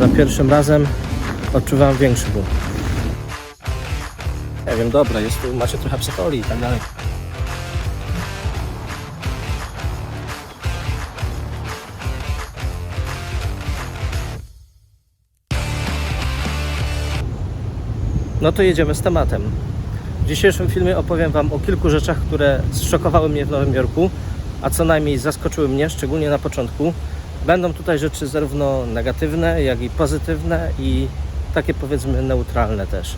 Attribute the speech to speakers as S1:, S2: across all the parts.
S1: za pierwszym razem odczuwam większy ból. Nie wiem, dobra, jest tu, macie trochę psycholi i tak dalej. No to jedziemy z tematem. W dzisiejszym filmie opowiem Wam o kilku rzeczach, które zszokowały mnie w Nowym Jorku, a co najmniej zaskoczyły mnie, szczególnie na początku. Będą tutaj rzeczy zarówno negatywne, jak i pozytywne i takie, powiedzmy, neutralne też.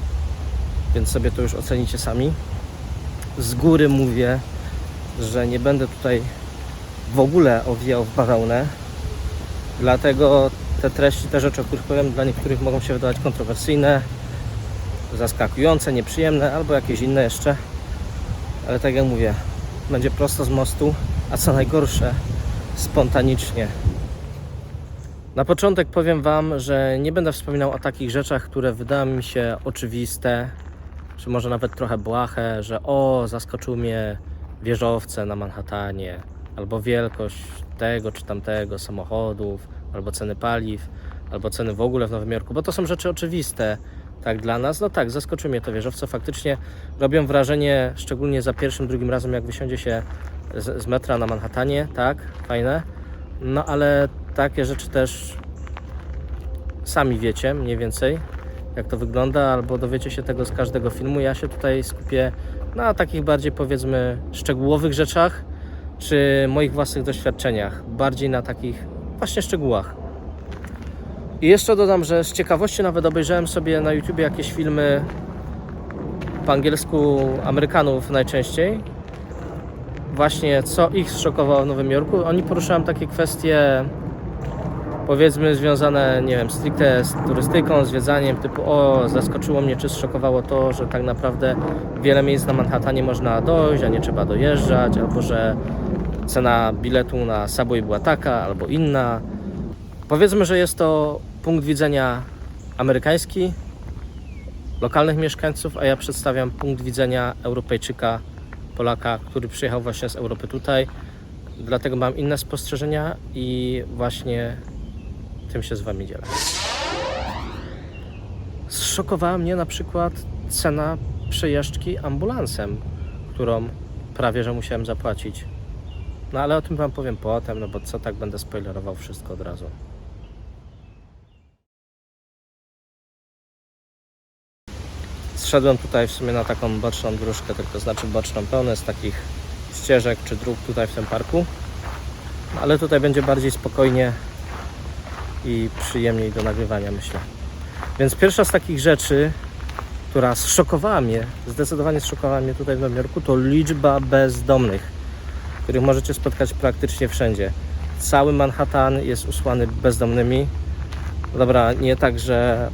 S1: Więc sobie to już ocenicie sami. Z góry mówię, że nie będę tutaj w ogóle owijał w bawełnę, dlatego te treści, te rzeczy, o których powiem, dla niektórych mogą się wydawać kontrowersyjne, zaskakujące, nieprzyjemne albo jakieś inne jeszcze, ale tak jak mówię, będzie prosto z mostu, a co najgorsze, spontanicznie. Na początek powiem Wam, że nie będę wspominał o takich rzeczach, które wydały mi się oczywiste, czy może nawet trochę błahe, że zaskoczyły mnie wieżowce na Manhattanie, albo wielkość tego czy tamtego samochodów, albo ceny paliw, albo ceny w ogóle w Nowym Jorku, bo to są rzeczy oczywiste. Tak dla nas, no tak, zaskoczyły mnie te wieżowce, faktycznie robią wrażenie, szczególnie za pierwszym, drugim razem, jak wysiądzie się z metra na Manhattanie, tak, fajne, no ale takie rzeczy też sami wiecie mniej więcej, jak to wygląda, albo dowiecie się tego z każdego filmu. Ja się tutaj skupię na takich bardziej, powiedzmy, szczegółowych rzeczach, czy moich własnych doświadczeniach, bardziej na takich właśnie szczegółach. I jeszcze dodam, że z ciekawości nawet obejrzałem sobie na YouTubie jakieś filmy po angielsku Amerykanów najczęściej. Właśnie co ich zszokowało w Nowym Jorku. Oni poruszają takie kwestie, powiedzmy, związane, nie wiem, stricte z turystyką, zwiedzaniem, typu zaskoczyło mnie, czy zszokowało to, że tak naprawdę wiele miejsc na Manhattanie można dojść, a nie trzeba dojeżdżać, albo że cena biletu na Subway była taka, albo inna. Powiedzmy, że jest to punkt widzenia amerykański, lokalnych mieszkańców, a ja przedstawiam punkt widzenia Europejczyka, Polaka, który przyjechał właśnie z Europy tutaj. Dlatego mam inne spostrzeżenia i właśnie tym się z Wami dzielę. Zszokowała mnie na przykład cena przejażdżki ambulansem, którą prawie że musiałem zapłacić. No ale o tym Wam powiem potem, no bo co tak będę spoilerował wszystko od razu. Zszedłem tutaj w sumie na taką boczną dróżkę, to znaczy boczną, pełne z takich ścieżek czy dróg tutaj w tym parku. No, ale tutaj będzie bardziej spokojnie i przyjemniej do nagrywania, myślę. Więc pierwsza z takich rzeczy, która zszokowała mnie, zdecydowanie zszokowała mnie tutaj w Nowym Jorku, to liczba bezdomnych, których możecie spotkać praktycznie wszędzie. Cały Manhattan jest usłany bezdomnymi. Dobra, nie tak, że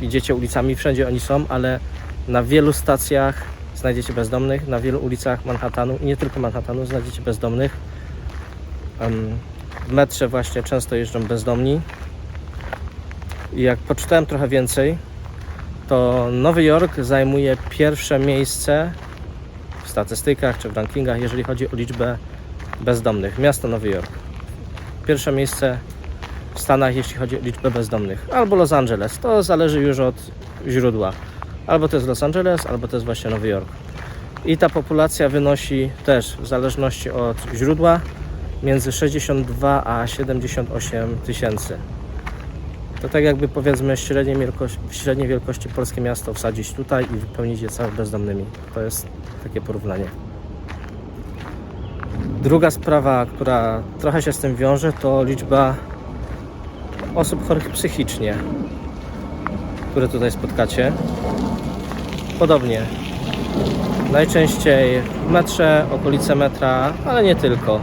S1: idziecie ulicami, wszędzie oni są, ale na wielu stacjach znajdziecie bezdomnych, na wielu ulicach Manhattanu i nie tylko Manhattanu znajdziecie bezdomnych. W metrze właśnie często jeżdżą bezdomni. I jak poczytałem trochę więcej, to Nowy Jork zajmuje pierwsze miejsce w statystykach czy w rankingach, jeżeli chodzi o liczbę bezdomnych. Miasto Nowy Jork. Pierwsze miejsce w Stanach, jeśli chodzi o liczbę bezdomnych. Albo Los Angeles. To zależy już od źródła. Albo to jest Los Angeles, albo to jest właśnie Nowy Jork. I ta populacja wynosi też, w zależności od źródła, między 62 a 78 tysięcy. To tak jakby, powiedzmy, średniej wielkości polskie miasto wsadzić tutaj i wypełnić je całe bezdomnymi. To jest takie porównanie. Druga sprawa, która trochę się z tym wiąże, to liczba osób chorych psychicznie, które tutaj spotkacie. Podobnie. Najczęściej w metrze, okolice metra, ale nie tylko.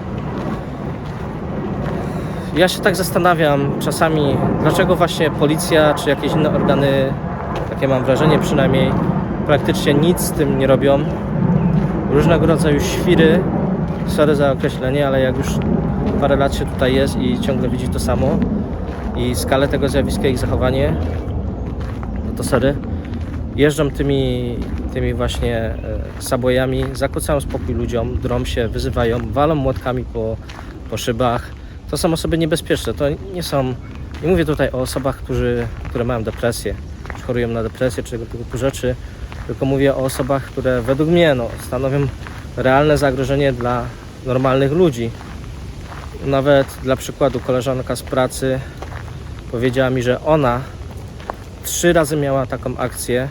S1: Ja się tak zastanawiam czasami, dlaczego właśnie policja czy jakieś inne organy, takie mam wrażenie przynajmniej, praktycznie nic z tym nie robią. Różnego rodzaju świry, sorry za określenie, ale jak już parę lat się tutaj jest i ciągle widzi to samo i skalę tego zjawiska, ich zachowanie, no to sorry, jeżdżą tymi właśnie subwayami, zakłócają spokój ludziom, drą się, wyzywają, walą młotkami po szybach. To są osoby niebezpieczne, to nie są Nie mówię tutaj o osobach, które mają depresję, czy chorują na depresję, czy tego typu rzeczy, tylko mówię o osobach, które według mnie stanowią realne zagrożenie dla normalnych ludzi. Nawet dla przykładu koleżanka z pracy powiedziała mi, że ona 3 razy miała taką akcję.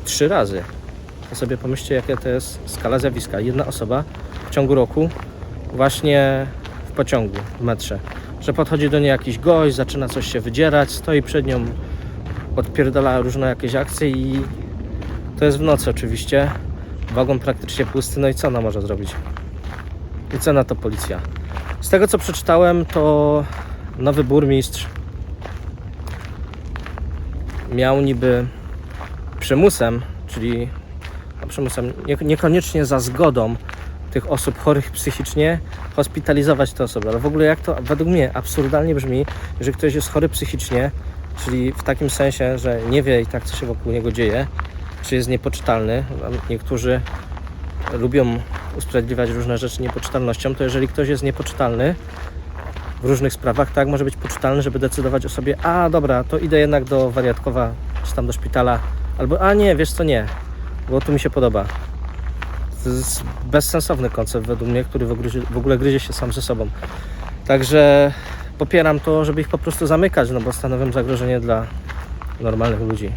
S1: 3 razy. To sobie pomyślcie, jaka to jest skala zjawiska. Jedna osoba w ciągu roku właśnie w pociągu, w metrze, że podchodzi do niej jakiś gość, zaczyna coś się wydzierać, stoi przed nią, odpierdala różne jakieś akcje i to jest w nocy oczywiście. Wagon praktycznie pusty, no i co ona może zrobić? I co na to policja? Z tego co przeczytałem, to nowy burmistrz miał niby przymusem, czyli przymusem, niekoniecznie za zgodą tych osób chorych psychicznie, hospitalizować te osoby. Ale w ogóle jak to według mnie absurdalnie brzmi, że ktoś jest chory psychicznie, czyli w takim sensie, że nie wie i tak co się wokół niego dzieje, czy jest niepoczytalny. Niektórzy lubią usprawiedliwiać różne rzeczy niepoczytalnością, to jeżeli ktoś jest niepoczytalny w różnych sprawach, tak może być poczytalny, żeby decydować o sobie, a dobra, to idę jednak do wariatkowa, czy tam do szpitala, albo a nie, wiesz co, nie, bo tu mi się podoba. To jest bezsensowny koncept według mnie, który w ogóle gryzie się sam ze sobą. Także popieram to, żeby ich po prostu zamykać, no bo stanowią zagrożenie dla normalnych ludzi.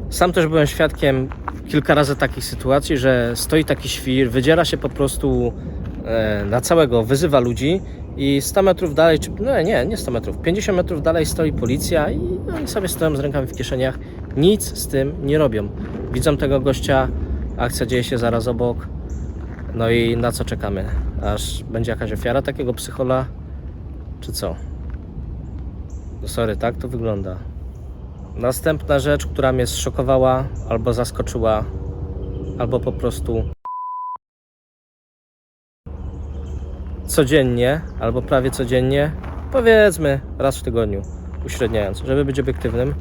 S1: Sam też byłem świadkiem kilka razy takich sytuacji, że stoi taki świr, wydziera się po prostu na całego, wyzywa ludzi i 100 metrów dalej, czy nie 100 metrów, 50 metrów dalej stoi policja i oni sobie stoją z rękami w kieszeniach, nic z tym nie robią. Widzą tego gościa, akcja dzieje się zaraz obok, no i na co czekamy? Aż będzie jakaś ofiara takiego psychola, czy co? No sorry, tak to wygląda. Następna rzecz, która mnie zszokowała, albo zaskoczyła, albo po prostu codziennie, albo prawie codziennie, powiedzmy raz w tygodniu, uśredniając, żeby być obiektywnym,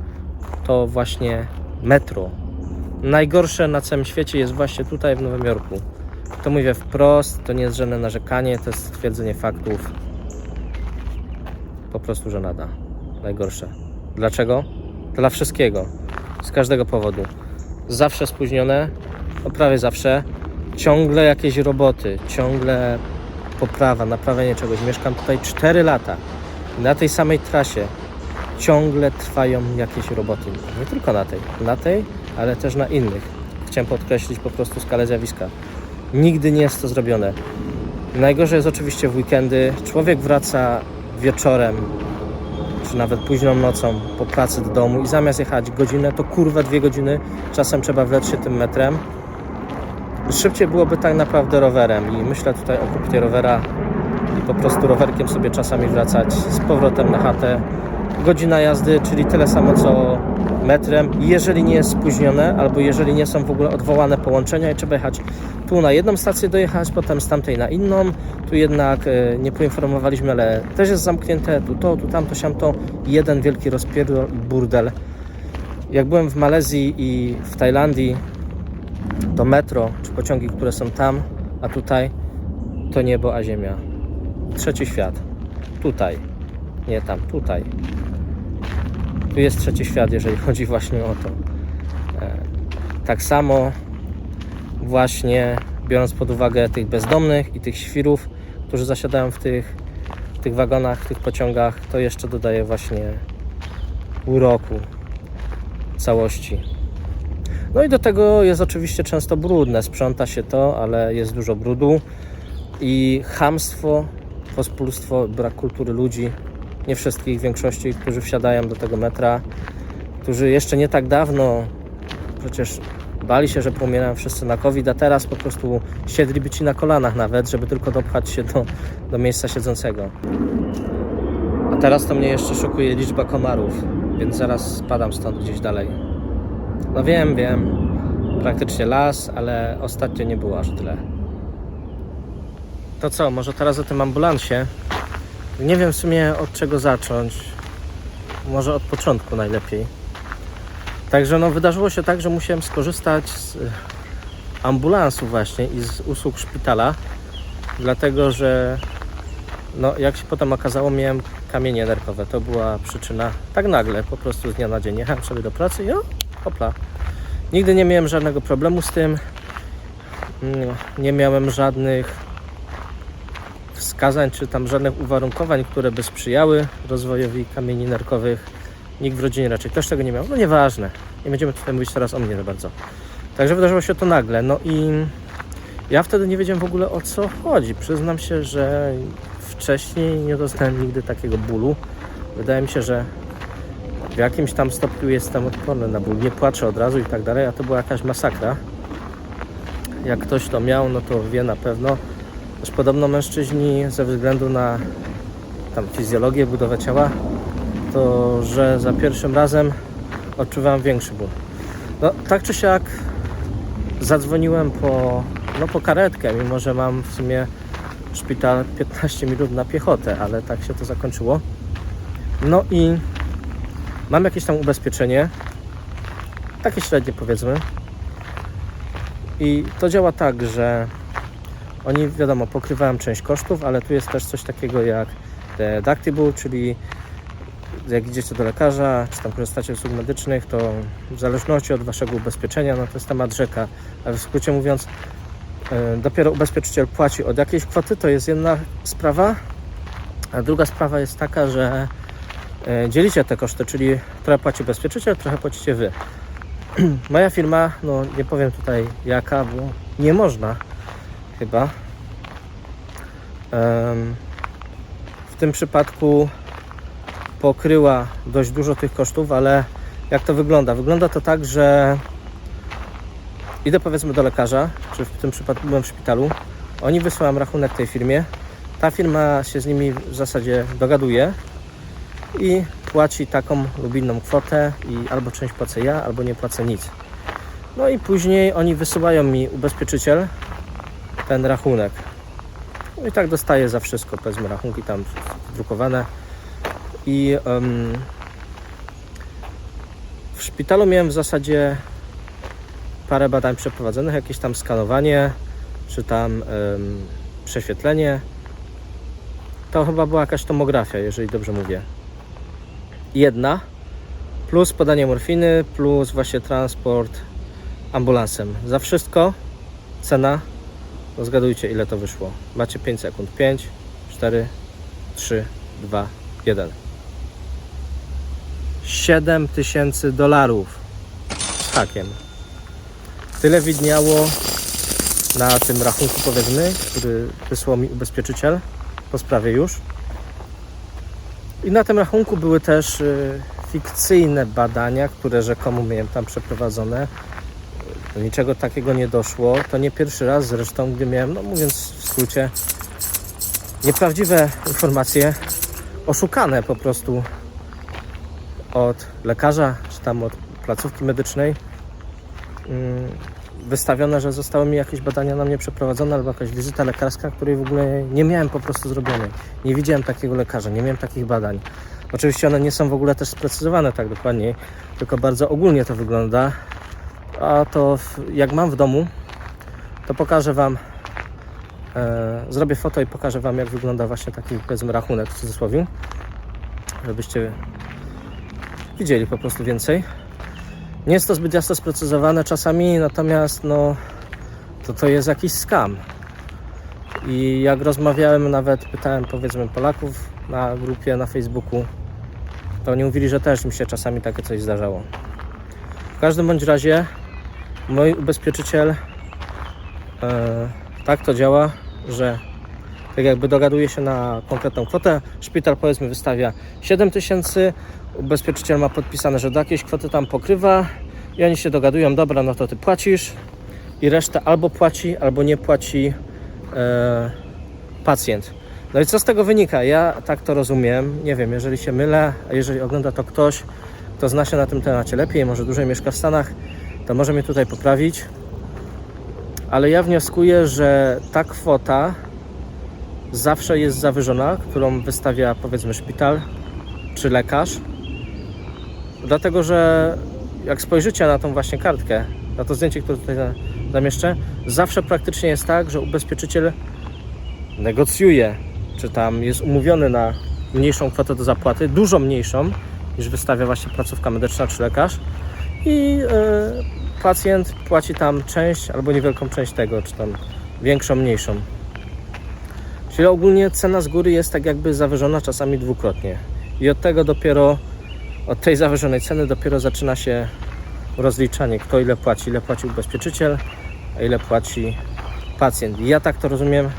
S1: to właśnie metro. Najgorsze na całym świecie jest właśnie tutaj w Nowym Jorku. To mówię wprost, to nie jest żadne narzekanie, to jest stwierdzenie faktów. Po prostu żenada. Najgorsze. Dlaczego? Dla wszystkiego. Z każdego powodu. Zawsze spóźnione, no prawie zawsze. Ciągle jakieś roboty, ciągle poprawa, naprawianie czegoś. Mieszkam tutaj 4 lata. Na tej samej trasie ciągle trwają jakieś roboty. Nie tylko na tej, ale też na innych. Chciałem podkreślić po prostu skalę zjawiska. Nigdy nie jest to zrobione. Najgorzej jest oczywiście w weekendy. Człowiek wraca wieczorem, czy nawet późną nocą po pracy do domu i zamiast jechać godzinę, to kurwa 2 godziny. Czasem trzeba wlec się tym metrem. Szybciej byłoby tak naprawdę rowerem i myślę tutaj o kupnie rowera i po prostu rowerkiem sobie czasami wracać z powrotem na chatę. Godzina jazdy, czyli tyle samo co metrem, jeżeli nie jest spóźnione, albo jeżeli nie są w ogóle odwołane połączenia i trzeba jechać tu na jedną stację dojechać, potem z tamtej na inną, tu jednak nie poinformowaliśmy, ale też jest zamknięte, tu to, tu tamto, siamto, jeden wielki rozpierdol i burdel. Jak byłem w Malezji i w Tajlandii, to metro, czy pociągi, które są tam, a tutaj, to niebo a ziemia. Trzeci świat. Tutaj. Nie tam, tutaj. Tu jest trzeci świat, jeżeli chodzi właśnie o to. Tak samo właśnie biorąc pod uwagę tych bezdomnych i tych świrów, którzy zasiadają w tych wagonach, w tych pociągach, to jeszcze dodaje właśnie uroku całości. No i do tego jest oczywiście często brudne, sprząta się to, ale jest dużo brudu i chamstwo, pospólstwo, brak kultury ludzi, nie wszystkich, większości, którzy wsiadają do tego metra, którzy jeszcze nie tak dawno przecież bali się, że pomierają wszyscy na COVID, a teraz po prostu siedliby ci na kolanach nawet, żeby tylko dopchać się do miejsca siedzącego. A teraz to mnie jeszcze szokuje liczba komarów, więc zaraz spadam stąd gdzieś dalej. No wiem, praktycznie las, ale ostatnio nie było aż tyle. To co, może teraz o tym ambulansie? Nie wiem w sumie od czego zacząć. Może od początku najlepiej. Także no wydarzyło się tak, że musiałem skorzystać z ambulansu właśnie i z usług szpitala, dlatego że no jak się potem okazało, miałem kamienie nerkowe. To była przyczyna, tak nagle, po prostu z dnia na dzień. Jechałem sobie do pracy i hopla. Nigdy nie miałem żadnego problemu z tym. Nie miałem żadnych wskazań, czy tam żadnych uwarunkowań, które by sprzyjały rozwojowi kamieni nerkowych. Nikt w rodzinie raczej też tego nie miał. No nieważne. Nie będziemy tutaj mówić teraz o mnie za bardzo. Także wydarzyło się to nagle. No i ja wtedy nie wiedziałem w ogóle, o co chodzi. Przyznam się, że wcześniej nie doznałem nigdy takiego bólu. Wydaje mi się, że w jakimś tam stopniu jestem odporny na ból. Nie płaczę od razu i tak dalej, a to była jakaś masakra. Jak ktoś to miał, no to wie na pewno. Też podobno mężczyźni ze względu na tam fizjologię, budowę ciała, to że za pierwszym razem odczuwałem większy ból. No tak czy siak zadzwoniłem po karetkę, mimo że mam w sumie szpital 15 minut na piechotę, ale tak się to zakończyło. No i mam jakieś tam ubezpieczenie, takie średnie powiedzmy. I to działa tak, że oni, wiadomo, pokrywają część kosztów, ale tu jest też coś takiego jak deductible, czyli jak idziecie do lekarza, czy tam korzystacie z usług medycznych, to w zależności od waszego ubezpieczenia, no to jest temat rzeka. A w skrócie mówiąc, dopiero ubezpieczyciel płaci od jakiejś kwoty, to jest jedna sprawa, a druga sprawa jest taka, że dzielicie te koszty, czyli trochę płaci ubezpieczyciel, trochę płacicie wy. Moja firma, no nie powiem tutaj jaka, bo nie można chyba. W tym przypadku pokryła dość dużo tych kosztów, ale jak to wygląda? Wygląda to tak, że idę powiedzmy do lekarza, czy w tym przypadku byłem w szpitalu, oni wysyłają rachunek tej firmie, ta firma się z nimi w zasadzie dogaduje i płaci taką lub inną kwotę i albo część płacę ja, albo nie płacę nic. No i później oni wysyłają mi, ubezpieczyciel, ten rachunek. No i tak dostaję za wszystko, powiedzmy rachunki tam wdrukowane. I w szpitalu miałem w zasadzie parę badań przeprowadzonych, jakieś tam skanowanie, czy tam prześwietlenie. To chyba była jakaś tomografia, jeżeli dobrze mówię. Jedna, plus podanie morfiny, plus właśnie transport ambulansem. Za wszystko cena, no zgadujcie ile to wyszło. Macie 5 sekund. 5, 4, 3, 2, 1. $7,000 z hakiem. Tyle widniało na tym rachunku, powiedzmy, który wysłał mi ubezpieczyciel po sprawie już. I na tym rachunku były też fikcyjne badania, które rzekomo miałem tam przeprowadzone. Do niczego takiego nie doszło. To nie pierwszy raz zresztą, gdy miałem, no mówiąc w skrócie, nieprawdziwe informacje, oszukane po prostu od lekarza, czy tam od placówki medycznej, wystawione, że zostały mi jakieś badania na mnie przeprowadzone albo jakaś wizyta lekarska, której w ogóle nie miałem po prostu zrobionej. Nie widziałem takiego lekarza, nie miałem takich badań. Oczywiście one nie są w ogóle też sprecyzowane tak dokładnie, tylko bardzo ogólnie to wygląda. A to jak mam w domu, to pokażę Wam, zrobię foto i pokażę Wam, jak wygląda właśnie taki, powiedzmy, rachunek w cudzysłowie, żebyście widzieli po prostu więcej. Nie jest to zbyt jasno sprecyzowane czasami, natomiast no to jest jakiś scam. I jak rozmawiałem, nawet pytałem, powiedzmy, Polaków na grupie na Facebooku, to oni mówili, że też im się czasami takie coś zdarzało. W każdym bądź razie mój ubezpieczyciel tak to działa, że tak jakby dogaduje się na konkretną kwotę. Szpital, powiedzmy, wystawia 7,000, ubezpieczyciel ma podpisane, że do jakiejś kwoty tam pokrywa i oni się dogadują, dobra, no to ty płacisz i resztę albo płaci, albo nie płaci pacjent. No i co z tego wynika? Ja tak to rozumiem, nie wiem, jeżeli się mylę, a jeżeli ogląda to ktoś, kto zna się na tym temacie lepiej, może dłużej mieszka w Stanach, to może mnie tutaj poprawić, ale ja wnioskuję, że ta kwota zawsze jest zawyżona, którą wystawia, powiedzmy, szpital czy lekarz, dlatego że jak spojrzycie na tą właśnie kartkę, na to zdjęcie, które tutaj zamieszczę, zawsze praktycznie jest tak, że ubezpieczyciel negocjuje, czy tam jest umówiony na mniejszą kwotę do zapłaty, dużo mniejszą niż wystawia właśnie placówka medyczna czy lekarz i pacjent płaci tam część albo niewielką część tego, czy tam większą, mniejszą. Czyli ogólnie cena z góry jest tak jakby zawyżona czasami dwukrotnie i od tego dopiero, od tej zawyżonej ceny dopiero zaczyna się rozliczanie, kto ile płaci ubezpieczyciel, a ile płaci pacjent. I ja tak to rozumiem,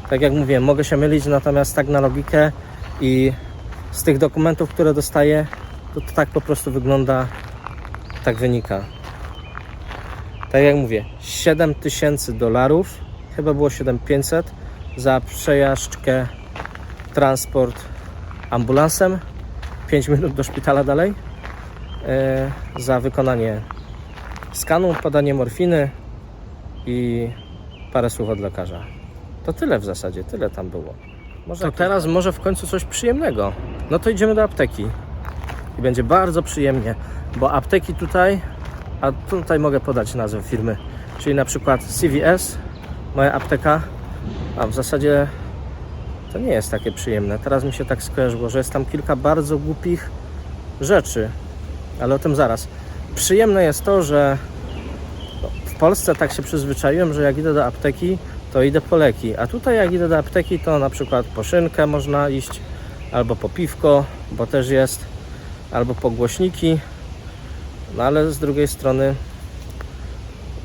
S1: tak jak mówiłem, mogę się mylić, natomiast tak na logikę i z tych dokumentów, które dostaję, to tak po prostu wygląda, tak wynika. Tak jak mówię, $7,000, chyba było 7,500 za przejażdżkę, transport ambulansem, 5 minut do szpitala dalej, za wykonanie skanu, podanie morfiny i parę słów od lekarza. To tyle w zasadzie, tyle tam było. To teraz może w końcu coś przyjemnego. No to idziemy do apteki i będzie bardzo przyjemnie, bo apteki tutaj, a tutaj mogę podać nazwę firmy, czyli na przykład CVS, moja apteka, a w zasadzie to nie jest takie przyjemne. Teraz mi się tak skojarzyło, że jest tam kilka bardzo głupich rzeczy, ale o tym zaraz. Przyjemne jest to, że w Polsce tak się przyzwyczaiłem, że jak idę do apteki, to idę po leki, a tutaj jak idę do apteki, to na przykład po szynkę można iść, albo po piwko, bo też jest, albo po głośniki, no ale z drugiej strony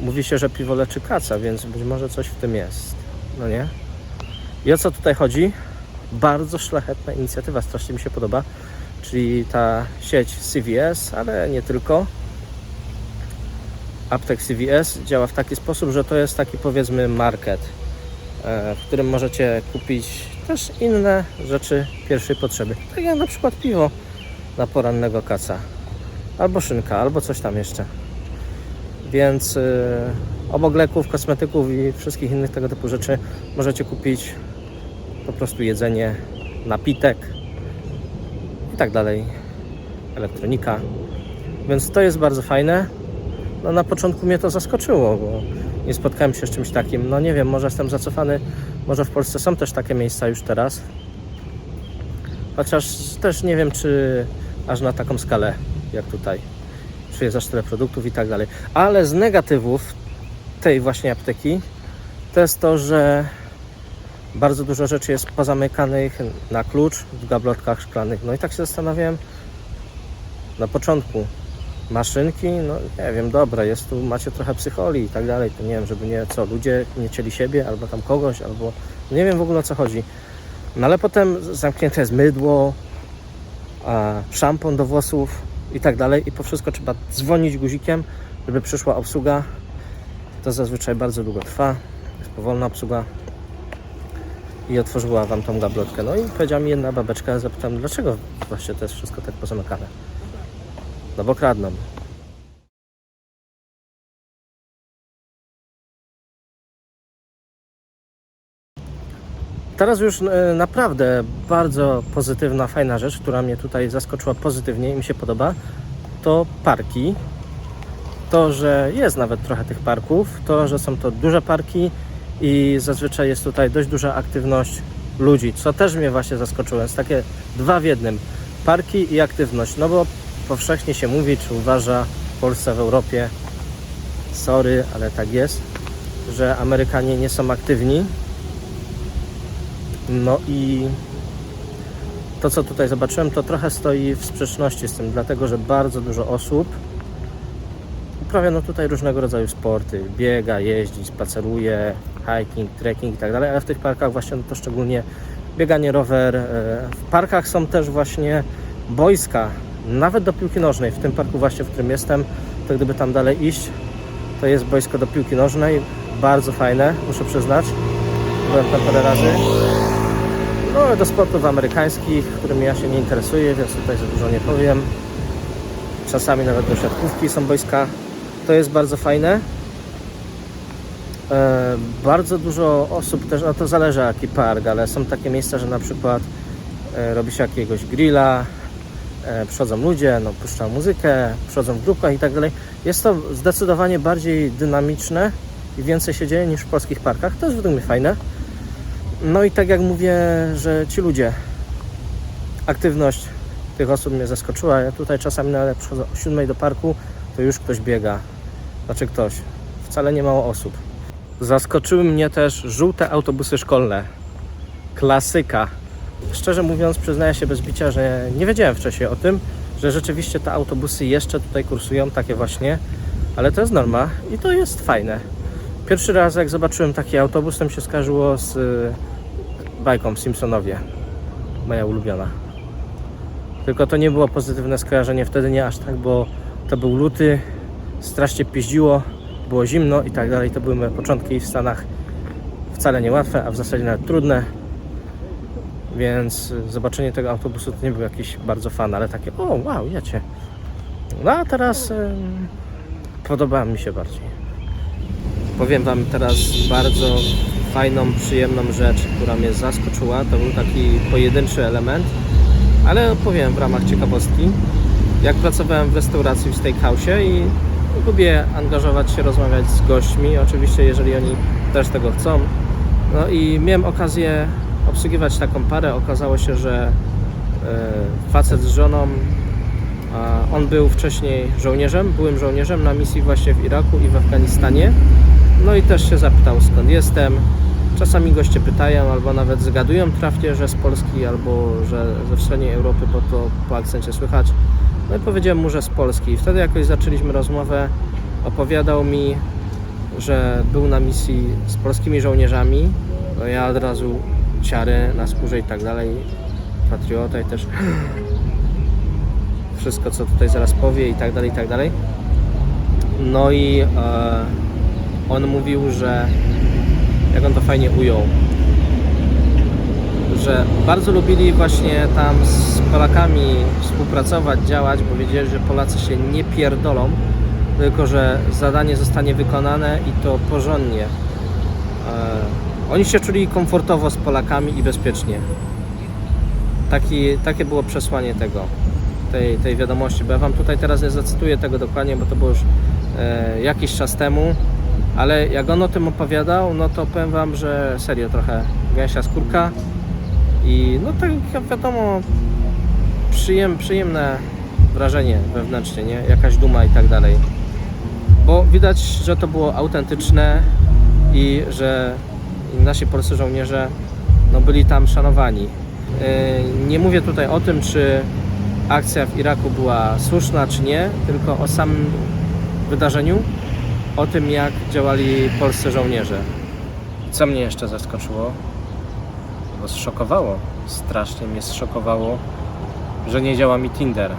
S1: mówi się, że piwo leczy kaca, więc być może coś w tym jest, no nie? I o co tutaj chodzi? Bardzo szlachetna inicjatywa, strasznie mi się podoba, czyli ta sieć CVS, ale nie tylko. Aptek CVS działa w taki sposób, że to jest taki, powiedzmy, market, w którym możecie kupić też inne rzeczy pierwszej potrzeby, tak jak na przykład piwo na porannego kaca, albo szynka, albo coś tam jeszcze. Więc obok leków, kosmetyków i wszystkich innych tego typu rzeczy możecie kupić po prostu jedzenie, napitek i tak dalej, elektronika, więc to jest bardzo fajne. No na początku mnie to zaskoczyło, bo nie spotkałem się z czymś takim. No nie wiem, może jestem zacofany, może w Polsce są też takie miejsca już teraz. Chociaż też nie wiem, czy aż na taką skalę jak tutaj. Czy jest aż tyle produktów i tak dalej. Ale z negatywów tej właśnie apteki to jest to, że bardzo dużo rzeczy jest pozamykanych na klucz w gablotkach szklanych. No i tak się zastanawiałem na początku. Maszynki, no nie wiem, dobra, jest tu, macie trochę psycholi i tak dalej, to nie wiem, żeby nie, co, ludzie nie cieli siebie, albo tam kogoś, albo nie wiem w ogóle o co chodzi. No ale potem zamknięte jest mydło, szampon do włosów i tak dalej i po wszystko trzeba dzwonić guzikiem, żeby przyszła obsługa. To zazwyczaj bardzo długo trwa, jest powolna obsługa i otworzyła wam tą gablotkę. No i powiedziała mi jedna babeczka, ja zapytałem, dlaczego właśnie to jest wszystko tak pozamykane. No bo kradną. Teraz już naprawdę bardzo pozytywna, fajna rzecz, która mnie tutaj zaskoczyła pozytywnie i mi się podoba, to parki. To, że jest nawet trochę tych parków, to, że są to duże parki i zazwyczaj jest tutaj dość duża aktywność ludzi, co też mnie właśnie zaskoczyło. Jest takie dwa w jednym. Parki i aktywność, no bo powszechnie się mówi, czy uważa w Polsce, w Europie, sorry, ale tak jest, że Amerykanie nie są aktywni. No i to, co tutaj zobaczyłem, to trochę stoi w sprzeczności z tym, dlatego że bardzo dużo osób uprawia no tutaj różnego rodzaju sporty, biega, jeździ, spaceruje, hiking, trekking i tak dalej, ale w tych parkach właśnie no to szczególnie bieganie, rower. W parkach są też właśnie boiska, nawet do piłki nożnej. W tym parku właśnie, w którym jestem, to gdyby tam dalej iść, to jest boisko do piłki nożnej, bardzo fajne, muszę przyznać. Byłem tam parę razy. No, do sportów amerykańskich, którymi ja się nie interesuję, więc tutaj za dużo nie powiem. Czasami nawet do siatkówki są boiska. To jest bardzo fajne. Bardzo dużo osób też, no to zależy jaki park, ale są takie miejsca, że na przykład robi się jakiegoś grilla, przychodzą ludzie, no, puszczają muzykę, przychodzą w grupach i tak dalej. Jest to zdecydowanie bardziej dynamiczne i więcej się dzieje niż w polskich parkach. To jest według mnie fajne. No i tak jak mówię, że ci ludzie aktywność tych osób mnie zaskoczyła. Ja tutaj czasami nawet przychodzę o 7 do parku, to już ktoś biega. Znaczy ktoś. Wcale nie mało osób. Zaskoczyły mnie też żółte autobusy szkolne. Klasyka. Szczerze mówiąc, przyznaję się bez bicia, że nie wiedziałem wcześniej o tym, że rzeczywiście te autobusy jeszcze tutaj kursują, takie właśnie. Ale to jest norma i to jest fajne. Pierwszy raz jak zobaczyłem taki autobus, to mi się skojarzyło z bajką Simpsonowie. Moja ulubiona. Tylko to nie było pozytywne skojarzenie, wtedy nie aż tak, bo to był luty, strasznie piździło, było zimno i tak dalej. To były moje początki w Stanach wcale niełatwe, a w zasadzie nawet trudne. Więc zobaczenie tego autobusu to nie był jakiś bardzo fan, ale takie o wow, jecie. No a teraz podoba mi się bardziej. Powiem Wam teraz bardzo fajną, przyjemną rzecz, która mnie zaskoczyła. To był taki pojedynczy element, ale opowiem w ramach ciekawostki. Jak pracowałem w restauracji w steakhouse'ie i lubię angażować się, rozmawiać z gośćmi, oczywiście jeżeli oni też tego chcą. No i miałem okazję obsługiwać taką parę. Okazało się, że facet z żoną, on był wcześniej żołnierzem, byłym żołnierzem na misji właśnie w Iraku i w Afganistanie. No i też się zapytał, skąd jestem. Czasami goście pytają, albo nawet zgadują trafnie, że z Polski, albo że ze wschodniej Europy, bo to po akcencie słychać. No i powiedziałem mu, że z Polski. I wtedy jakoś zaczęliśmy rozmowę. Opowiadał mi, że był na misji z polskimi żołnierzami. No ja od razu ciary na skórze i tak dalej. Patriota i też wszystko, co tutaj zaraz powie i tak dalej, i tak dalej. No i on mówił, że jak on to fajnie ujął, że bardzo lubili właśnie tam z Polakami współpracować, działać, bo wiedzieli, że Polacy się nie pierdolą, tylko że zadanie zostanie wykonane i to porządnie. Oni się czuli komfortowo z Polakami i bezpiecznie. Takie było przesłanie tej wiadomości, bo ja Wam tutaj teraz nie zacytuję tego dokładnie, bo to było już jakiś czas temu, ale jak on o tym opowiadał, no to powiem Wam, że serio trochę gęsia skórka i no tak jak wiadomo, przyjemne wrażenie wewnętrznie, nie? Jakaś duma i tak dalej, bo widać, że to było autentyczne i że nasi polscy żołnierze no, byli tam szanowani. Nie mówię tutaj o tym, czy akcja w Iraku była słuszna, czy nie, tylko o samym wydarzeniu, o tym, jak działali polscy żołnierze. Co mnie jeszcze zaskoczyło, bo zszokowało, strasznie mnie zszokowało, że nie działa mi Tinder.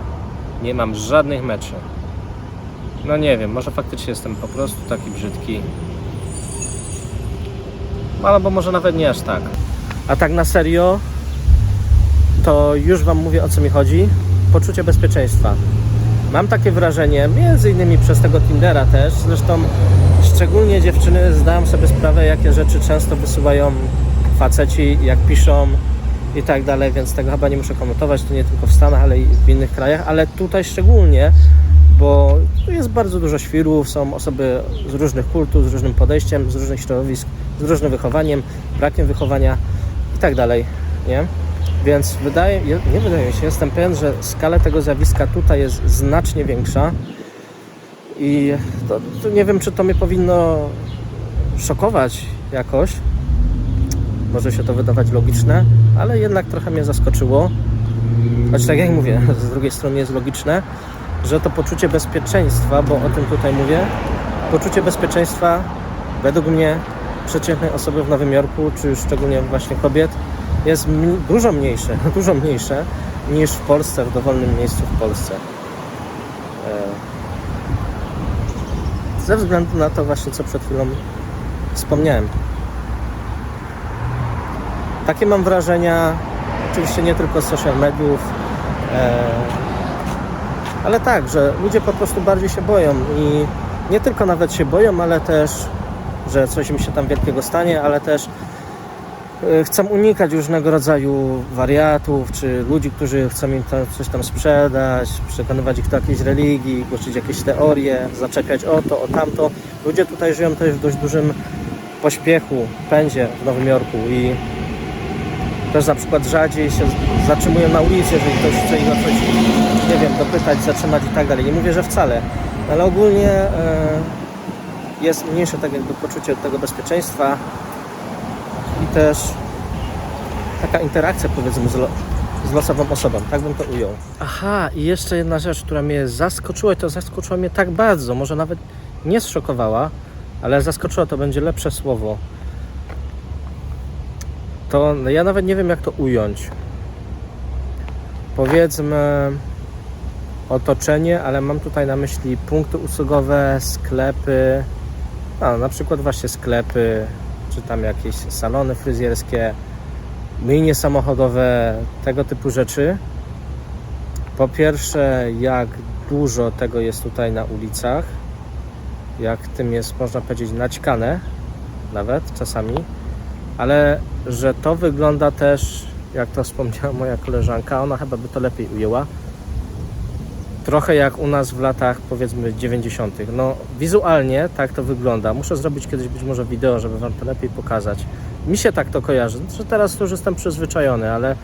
S1: Nie mam żadnych meczy. No nie wiem, może faktycznie jestem po prostu taki brzydki. Albo może nawet nie aż tak. A tak na serio, to już Wam mówię, o co mi chodzi. Poczucie bezpieczeństwa. Mam takie wrażenie, między innymi przez tego Tindera też, zresztą szczególnie dziewczyny zdają sobie sprawę, jakie rzeczy często wysyłają faceci, jak piszą i tak dalej, więc tego chyba nie muszę komentować, to nie tylko w Stanach, ale i w innych krajach, ale tutaj szczególnie, bo tu jest bardzo dużo świrów, są osoby z różnych kultur, z różnym podejściem, z różnych środowisk, z różnym wychowaniem, brakiem wychowania i tak dalej, nie? Więc wydaje mi się, jestem pewien, że skala tego zjawiska tutaj jest znacznie większa i to nie wiem, czy to mnie powinno szokować jakoś. Może się to wydawać logiczne, ale jednak trochę mnie zaskoczyło. Choć tak jak mówię, z drugiej strony jest logiczne, że to poczucie bezpieczeństwa, bo o tym tutaj mówię, poczucie bezpieczeństwa według mnie przeciętnej osoby w Nowym Jorku, czy już szczególnie właśnie kobiet, jest dużo mniejsze niż w Polsce, w dowolnym miejscu w Polsce. Ze względu na to właśnie, co przed chwilą wspomniałem. Takie mam wrażenia, oczywiście nie tylko z social mediów, ale tak, że ludzie po prostu bardziej się boją i nie tylko nawet się boją, ale też, że coś im się tam wielkiego stanie, ale też chcą unikać różnego rodzaju wariatów, czy ludzi, którzy chcą im coś tam sprzedać, przekonywać ich do jakiejś religii, głosić jakieś teorie, zaczepiać o to, o tamto. Ludzie tutaj żyją też w dość dużym pośpiechu, pędzie w Nowym Jorku i też na przykład rzadziej się zatrzymują na ulicy, jeżeli ktoś chce ich o coś, nie wiem, dopytać, zatrzymać i tak dalej. Nie mówię, że wcale, ale ogólnie jest mniejsze tak jakby poczucie tego bezpieczeństwa i też taka interakcja, powiedzmy, z losową osobą, tak bym to ujął. Aha, i jeszcze jedna rzecz, która mnie zaskoczyła, i to zaskoczyła mnie tak bardzo, może nawet nie zszokowała, ale zaskoczyła, to będzie lepsze słowo. To ja nawet nie wiem, jak to ująć. Powiedzmy otoczenie, ale mam tutaj na myśli punkty usługowe, sklepy, na przykład właśnie sklepy, czy tam jakieś salony fryzjerskie, myjnie samochodowe, tego typu rzeczy. Po pierwsze, jak dużo tego jest tutaj na ulicach, jak tym jest, można powiedzieć, naćkane nawet czasami, ale że to wygląda też, jak to wspomniała moja koleżanka, ona chyba by to lepiej ujęła, trochę jak u nas w latach, powiedzmy, 90. No wizualnie tak to wygląda. Muszę zrobić kiedyś być może wideo, żeby wam to lepiej pokazać. Mi się tak to kojarzy, że teraz to już jestem przyzwyczajony, ale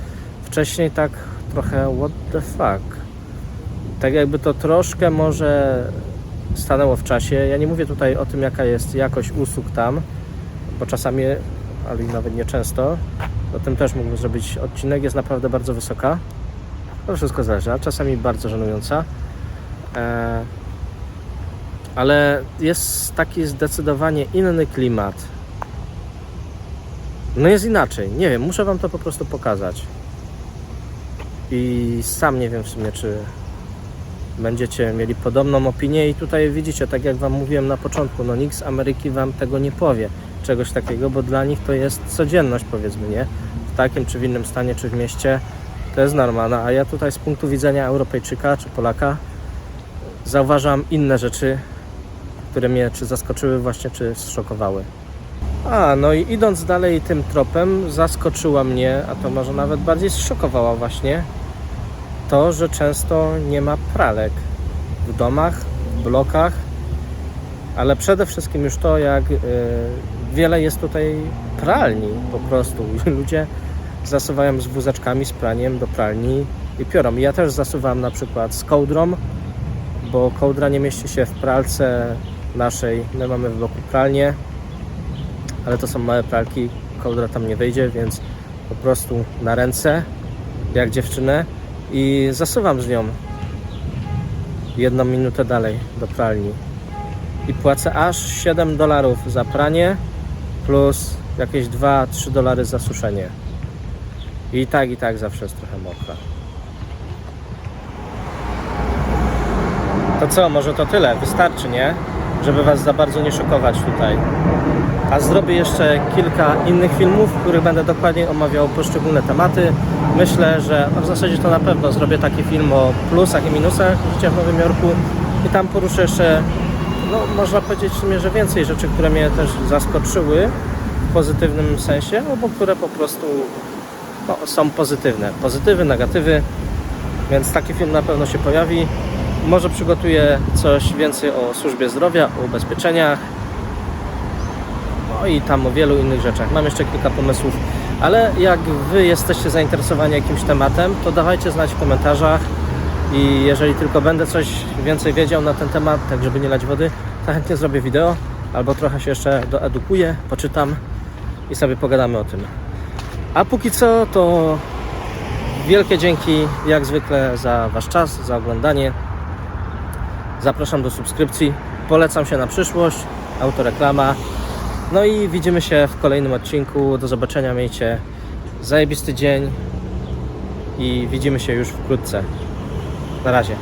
S1: wcześniej tak trochę what the fuck. Tak jakby to troszkę może stanęło w czasie. Ja nie mówię tutaj o tym, jaka jest jakość usług tam, bo czasami, ale nawet nie często, o tym też mógłbym zrobić odcinek, jest naprawdę bardzo wysoka. To wszystko zależy, a czasami bardzo żenująca. Ale jest taki zdecydowanie inny klimat. No jest inaczej, nie wiem, muszę wam to po prostu pokazać. I sam nie wiem w sumie, czy będziecie mieli podobną opinię. I tutaj widzicie, tak jak wam mówiłem na początku, no nikt z Ameryki wam tego nie powie, czegoś takiego, bo dla nich to jest codzienność, powiedzmy, nie? W takim czy w innym stanie, czy w mieście to jest normalne, a ja tutaj z punktu widzenia Europejczyka czy Polaka zauważam inne rzeczy, które mnie czy zaskoczyły właśnie, czy zszokowały. No i idąc dalej tym tropem, zaskoczyła mnie, a to może nawet bardziej zszokowała właśnie, to, że często nie ma pralek w domach, w blokach, ale przede wszystkim już to, jak wiele jest tutaj pralni po prostu. Ludzie zasuwają z wózeczkami, z praniem do pralni i piorą. Ja też zasuwam na przykład z kołdrą, bo kołdra nie mieści się w pralce naszej. My mamy w bloku pralnię, ale to są małe pralki, kołdra tam nie wejdzie, więc po prostu na ręce, jak dziewczynę, i zasuwam z nią 1 minutę dalej do pralni. I płacę aż $7 za pranie, plus jakieś $2-3 za suszenie. I tak zawsze jest trochę mokra. To co, może to tyle, wystarczy, nie? Żeby was za bardzo nie szokować tutaj. A zrobię jeszcze kilka innych filmów, w których będę dokładnie omawiał poszczególne tematy. Myślę, że w zasadzie to na pewno zrobię taki film o plusach i minusach życia w Nowym Jorku i tam poruszę jeszcze, no można powiedzieć w sumie, że więcej rzeczy, które mnie też zaskoczyły w pozytywnym sensie, albo które po prostu są pozytywne. Pozytywy, negatywy, więc taki film na pewno się pojawi. Może przygotuję coś więcej o służbie zdrowia, o ubezpieczeniach, no i tam o wielu innych rzeczach. Mam jeszcze kilka pomysłów, ale jak wy jesteście zainteresowani jakimś tematem, to dawajcie znać w komentarzach i jeżeli tylko będę coś więcej wiedział na ten temat, tak żeby nie lać wody, to chętnie zrobię wideo albo trochę się jeszcze doedukuję, poczytam i sobie pogadamy o tym. A póki co to wielkie dzięki jak zwykle za wasz czas, za oglądanie. Zapraszam do subskrypcji, polecam się na przyszłość, autoreklama. No i widzimy się w kolejnym odcinku. Do zobaczenia, miejcie zajebisty dzień i widzimy się już wkrótce. Na razie.